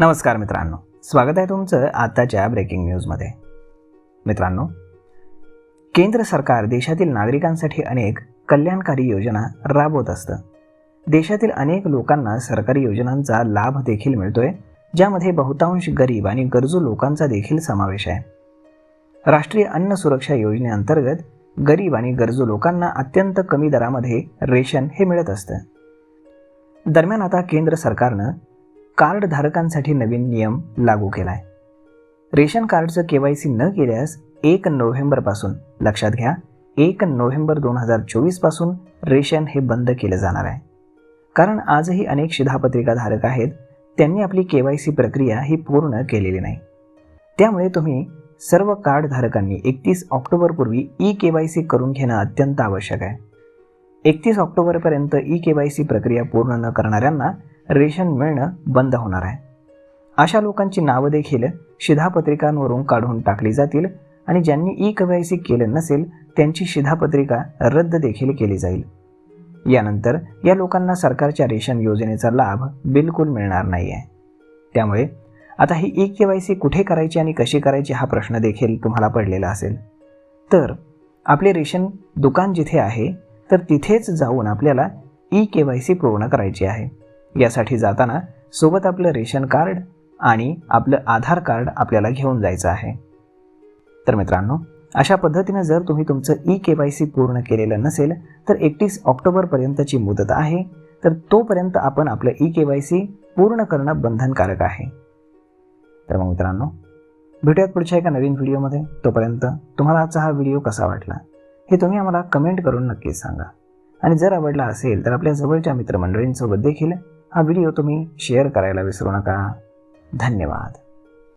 नमस्कार मित्रांनो, स्वागत आहे तुमचं आताच्या ब्रेकिंग न्यूजमध्ये. मित्रांनो, केंद्र सरकार देशातील नागरिकांसाठी अनेक कल्याणकारी योजना राबवत असतं. देशातील अनेक लोकांना सरकारी योजनांचा लाभ देखील मिळतोय, ज्यामध्ये बहुतांश गरीब आणि गरजू लोकांचा देखील समावेश आहे. राष्ट्रीय अन्न सुरक्षा योजनेअंतर्गत गरीब आणि गरजू लोकांना अत्यंत कमी दरामध्ये रेशन हे मिळत असतं. दरम्यान आता केंद्र सरकारनं कार्ड धारकांसाठी नवीन नियम लागू केला आहे. रेशन कार्डचं KYC न केल्यास 1 नोव्हेंबरपासून, लक्षात घ्या, 1 नोव्हेंबर 2024 पासून रेशन हे बंद केलं जाणार आहे. कारण आजही अनेक शिधापत्रिका धारक आहेत, त्यांनी आपली KYC प्रक्रिया ही पूर्ण केलेली नाही. त्यामुळे तुम्ही सर्व कार्ड धारकांनी 31 ऑक्टोबरपूर्वी eKYC करून घेणं अत्यंत आवश्यक आहे. 31 ऑक्टोबरपर्यंत eKYC प्रक्रिया पूर्ण न करणाऱ्यांना रेशन मिळणं बंद होणार आहे. अशा लोकांची नावं देखील शिधापत्रिकांवरून काढून टाकली जातील आणि ज्यांनी eKYC केलं नसेल त्यांची शिधापत्रिका रद्द देखील केली जाईल. यानंतर या लोकांना सरकारच्या रेशन योजनेचा लाभ बिलकुल मिळणार नाही आहे. त्यामुळे आता ही eKYC कुठे करायची आणि कशी करायची हा प्रश्न देखील तुम्हाला पडलेला असेल. तर आपले रेशन दुकान जिथे आहे तर तिथेच जाऊन आपल्याला eKYC पूर्ण करायची आहे. यासाठी जाताना सोबत आपलं रेशन कार्ड आणि आपलं आधार कार्ड आपल्याला घेऊन जायचं आहे. तर मित्रांनो, अशा पद्धतीनं जर तुम्ही तुमचं eKYC पूर्ण केलेलं नसेल तर 31 ऑक्टोबरपर्यंतची मुदत आहे, तर तोपर्यंत आपण आपलं eKYC पूर्ण करणं बंधनकारक आहे. तर मग मित्रांनो, भेटूयात पुढच्या एका नवीन व्हिडिओमध्ये. तोपर्यंत तुम्हाला आजचा हा व्हिडिओ कसा वाटला हे तुम्ही आम्हाला कमेंट करून नक्कीच सांगा. आणि जर आवडला असेल तर आपल्या जवळच्या मित्रमंडळींसोबत देखील हा व्हिडिओ तुम्ही शेअर करायला विसरू नका. धन्यवाद.